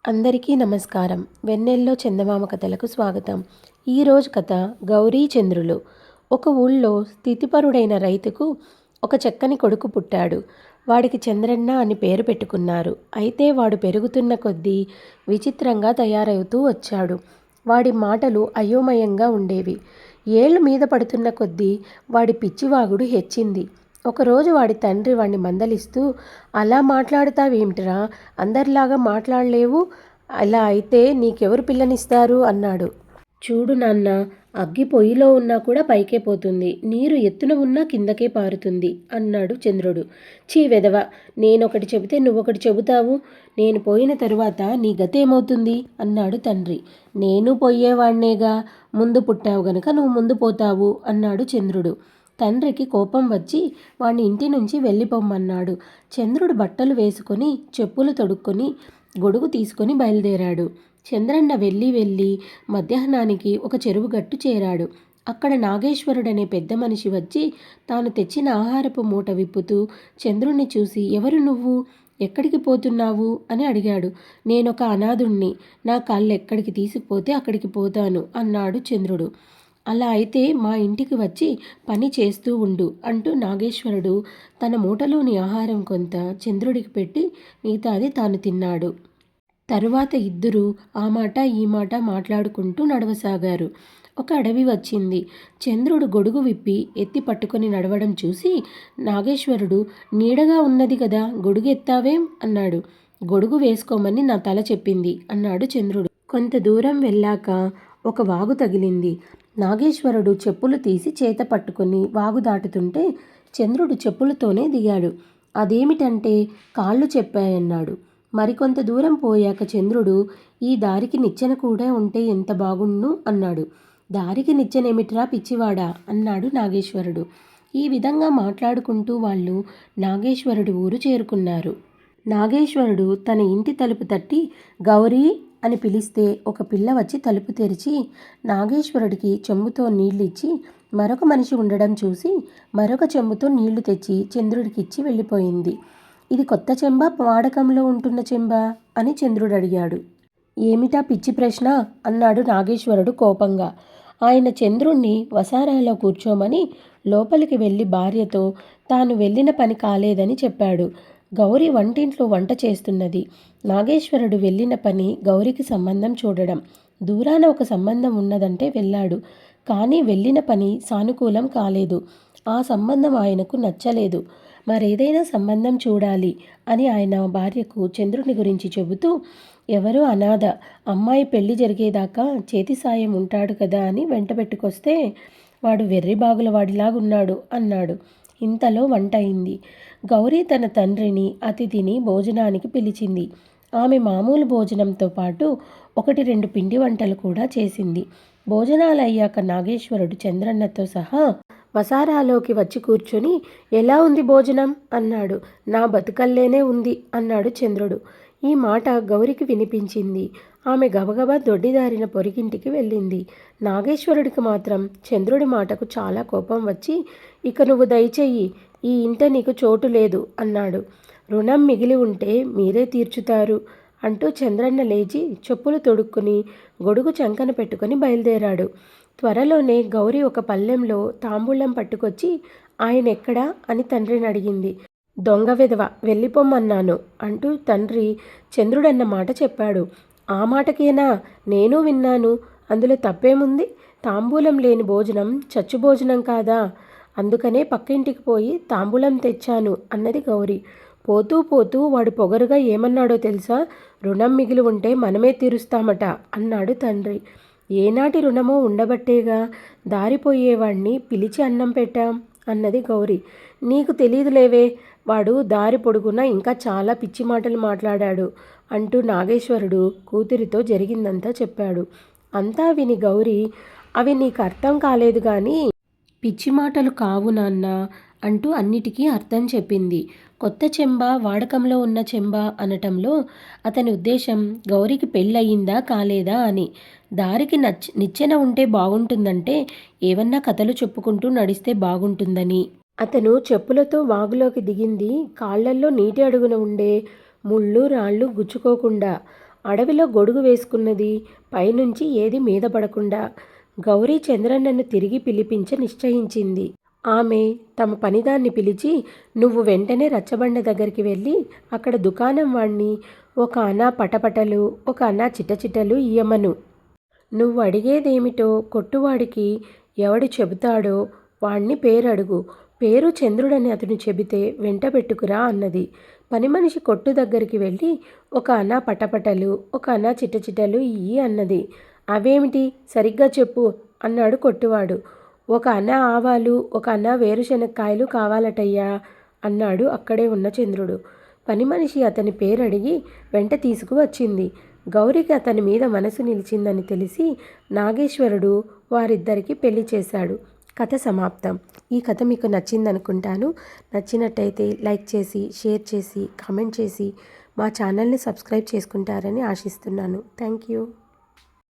అందరికీ నమస్కారం. వెన్నెల్లో చందమామ కథలకు స్వాగతం. ఈరోజు కథ గౌరీ చంద్రులు. ఒక ఊళ్ళో స్థితిపరుడైన రైతుకు ఒక చక్కని కొడుకు పుట్టాడు. వాడికి చంద్రన్న అని పేరు పెట్టుకున్నారు. అయితే వాడు పెరుగుతున్న కొద్దీ విచిత్రంగా తయారవుతూ వచ్చాడు. వాడి మాటలు అయోమయంగా ఉండేవి. ఏళ్ళు మీద పడుతున్న కొద్దీ వాడి పిచ్చివాగుడు హెచ్చింది. ఒకరోజు వాడి తండ్రి వాడిని మందలిస్తూ, అలా మాట్లాడతావేమిటిరా, అందరిలాగా మాట్లాడలేవు, అలా అయితే నీకెవరు పిల్లనిస్తారు అన్నాడు. చూడు నాన్న, అగ్గి పొయ్యిలో ఉన్నా కూడా పైకే పోతుంది, నీరు ఎత్తున ఉన్నా కిందకే పారుతుంది అన్నాడు చంద్రుడు. చీ వెధవ, నేనొకటి చెబితే నువ్వొకటి చెబుతావు, నేను పోయిన తరువాత నీ గతేమవుతుంది అన్నాడు తండ్రి. నేను పోయేవాణ్ణేగా, ముందు పుట్టావు గనుక నువ్వు ముందు పోతావు అన్నాడు చంద్రుడు. తండ్రికి కోపం వచ్చి వాణ్ణి ఇంటి నుంచి వెళ్ళిపోమ్మన్నాడు. చంద్రుడు బట్టలు వేసుకొని చెప్పులు తొడుక్కొని గొడుగు తీసుకొని బయలుదేరాడు. చంద్రన్న వెళ్ళి మధ్యాహ్నానికి ఒక చెరువు గట్టు చేరాడు. అక్కడ నాగేశ్వరుడనే పెద్ద మనిషి వచ్చి తాను తెచ్చిన ఆహారపు మూట విప్పుతూ చంద్రుణ్ణి చూసి, ఎవరు నువ్వు, ఎక్కడికి పోతున్నావు అని అడిగాడు. నేనొక అనాథుణ్ణి, నా కళ్ళు ఎక్కడికి తీసుకుపోతే అక్కడికి పోతాను అన్నాడు చంద్రుడు. అలా అయితే మా ఇంటికి వచ్చి పని చేస్తూ ఉండు అంటూ నాగేశ్వరుడు తన మూటలోని ఆహారం కొంత చంద్రుడికి పెట్టి మిగతాది తాను తిన్నాడు. తరువాత ఇద్దరూ ఆ మాట ఈ మాట మాట్లాడుకుంటూ నడవసాగారు. ఒక అడవి వచ్చింది. చంద్రుడు గొడుగు విప్పి ఎత్తి పట్టుకొని నడవడం చూసి నాగేశ్వరుడు, నీడగా ఉన్నది కదా, గొడుగు ఎత్తావేం అన్నాడు. గొడుగు వేసుకోమని నా తల చెప్పింది అన్నాడు చంద్రుడు. కొంత దూరం వెళ్ళాక ఒక వాగు తగిలింది. నాగేశ్వరుడు చెప్పులు తీసి చేత పట్టుకుని వాగు దాటుతుంటే చంద్రుడు చెప్పులతోనే దిగాడు. అదేమిటంటే కాళ్ళు చెప్పాయన్నాడు. మరికొంత దూరం పోయాక చంద్రుడు, ఈ దారికి నిచ్చెన కూడా ఉంటే ఎంత బాగుండు అన్నాడు. దారికి నిచ్చెనేమిట్రా పిచ్చివాడా అన్నాడు నాగేశ్వరుడు. ఈ విధంగా మాట్లాడుకుంటూ వాళ్ళు నాగేశ్వరుడు ఊరు చేరుకున్నారు. నాగేశ్వరుడు తన ఇంటి తలుపు తట్టి గౌరీ అని పిలిస్తే ఒక పిల్ల వచ్చి తలుపు తెరిచి నాగేశ్వరుడికి చెంబుతో నీళ్ళిచ్చి మరొక మనిషి ఉండడం చూసి మరొక చెంబుతో నీళ్లు తెచ్చి చంద్రుడికిచ్చి వెళ్ళిపోయింది. ఇది కొత్త చెంబ, వాడకంలో ఉంటున్న చెంబ అని చంద్రుడు అడిగాడు. ఏమిటా పిచ్చి ప్రశ్న అన్నాడు నాగేశ్వరుడు కోపంగా. ఆయన చంద్రుణ్ణి వసారాలో కూర్చోమని లోపలికి వెళ్ళి భార్యతో తాను వెళ్ళిన పని కాలేదని చెప్పాడు. గౌరి వంటింట్లో వంట చేస్తున్నది. నాగేశ్వరుడు వెళ్ళిన పని గౌరికి సంబంధం చూడడం. దూరాన ఒక సంబంధం ఉన్నదంటే వెళ్ళాడు. కానీ వెళ్ళిన పని సానుకూలం కాలేదు. ఆ సంబంధం ఆయనకు నచ్చలేదు. మరేదైనా సంబంధం చూడాలి అని ఆయన భార్యకు చంద్రుని గురించి చెబుతూ, ఎవరో అనాథ, అమ్మాయి పెళ్లి జరిగేదాకా చేతి సాయం ఉంటాడు కదా అని వెంట పెట్టుకొస్తే వాడు వెర్రిబాగుల వాడిలాగున్నాడు అన్నాడు. ఇంతలో వంట అయింది. గౌరీ తన తండ్రిని, అతిథిని భోజనానికి పిలిచింది. ఆమె మామూలు భోజనంతో పాటు 1-2 పిండి వంటలు కూడా చేసింది. భోజనాలయ్యాక నాగేశ్వరుడు చంద్రన్నతో సహా వసారాలోకి వచ్చి కూర్చొని, ఎలా ఉంది భోజనం అన్నాడు. నా బతుకల్లేనే ఉంది అన్నాడు చంద్రుడు. ఈ మాట గౌరికి వినిపించింది. ఆమె గబగబా దొడ్డిదారిన పొరిగింటికి వెళ్ళింది. నాగేశ్వరుడికి మాత్రం చంద్రుడి మాటకు చాలా కోపం వచ్చి, ఇక నువ్వు దయచెయ్యి, ఈ ఇంట నీకు చోటు లేదు అన్నాడు. రుణం మిగిలి ఉంటే మీరే తీర్చుతారు అంటూ చంద్రన్న లేచి చెప్పులు తొడుక్కుని గొడుగు చంకన పెట్టుకుని బయలుదేరాడు. త్వరలోనే గౌరీ ఒక పళ్ళెంలో తాంబూలం పట్టుకొచ్చి, ఆయన ఎక్కడా అని తండ్రిని అడిగింది. దొంగ విధవ, వెళ్ళిపోమ్మన్నాను అంటూ తండ్రి చంద్రుడన్న మాట చెప్పాడు. ఆ మాటకేనా, నేను విన్నాను, అందులో తప్పేముంది, తాంబూలం లేని భోజనం చచ్చు భోజనం కాదా, అందుకనే పక్కింటికి పోయి తాంబూలం తెచ్చాను అన్నది గౌరీ. పోతూ పోతూ వాడు పొగరుగా ఏమన్నాడో తెలుసా, రుణం మిగిలి ఉంటే మనమే తీరుస్తామట అన్నాడు తండ్రి. ఏనాటి రుణమో ఉండబట్టేగా దారిపోయేవాణ్ణి పిలిచి అన్నం పెట్టాం అన్నది గౌరీ. నీకు తెలీదులేవే, వాడు దారి పొడుగున ఇంకా చాలా పిచ్చి మాటలు మాట్లాడాడు అంటూ నాగేశ్వరుడు కూతురితో జరిగిందంతా చెప్పాడు. అంతా విని గౌరీ, అవి నీకు అర్థం కాలేదు కానీ పిచ్చి మాటలు కావు నాన్న అంటూ అన్నిటికీ అర్థం చెప్పింది. కొత్త చెంబ, వాడకంలో ఉన్న చెంబ అనటంలో అతని ఉద్దేశం గౌరికి పెళ్ళయిందా కాలేదా అని. దారికి నిచ్చెన ఉంటే బాగుంటుందంటే ఏవన్నా కథలు చెప్పుకుంటూ నడిస్తే బాగుంటుందని. అతను చెప్పులతో వాగులోకి దిగింది కాళ్లల్లో నీటి అడుగున ఉండే ముళ్ళు రాళ్ళు గుచ్చుకోకుండా. అడవిలో గొడుగు వేసుకున్నది, పైనుంచి ఏది మీద పడకుండా. గౌరీ చంద్రన్నను తిరిగి పిలిపించ నిశ్చయించింది. ఆమె తమ పనిదాన్ని పిలిచి, నువ్వు వెంటనే రచ్చబండ దగ్గరికి వెళ్ళి అక్కడ దుకాణం వాణ్ణి ఒక అనా పటపటలు, ఒక అనా చిటచిటలు ఇయ్యమను. నువ్వు అడిగేదేమిటో కొట్టువాడికి ఎవడు చెబుతాడో వాణ్ణి పేరడుగు. పేరు చంద్రుడని అతను చెబితే వెంట పెట్టుకురా అన్నది. పనిమనిషి కొట్టు దగ్గరికి వెళ్ళి ఒక అనా పటపటలు, ఒక అనా చిటచిటలు ఇయ్యి అన్నది. అవేమిటి సరిగ్గా చెప్పు అన్నాడు కొట్టువాడు. ఒక అనా ఆవాలు, ఒక అనా వేరుశనక్కాయలు కావాలటయ్యా అన్నాడు అక్కడే ఉన్న చంద్రుడు. పనిమనిషి అతని పేరడిగి వెంట తీసుకువచ్చింది. గౌరికి అతని మీద మనసు నిలిచిందని తెలిసి నాగేశ్వరుడు వారిద్దరికీ పెళ్లి చేశాడు. కథ సమాప్తం. ఈ కథ మీకు నచ్చిందనుకుంటాను. నచ్చినట్టయితే లైక్ చేసి, షేర్ చేసి, కామెంట్ చేసి మా ఛానల్ని సబ్స్క్రైబ్ చేసుకుంటారని ఆశిస్తున్నాను. Thank you.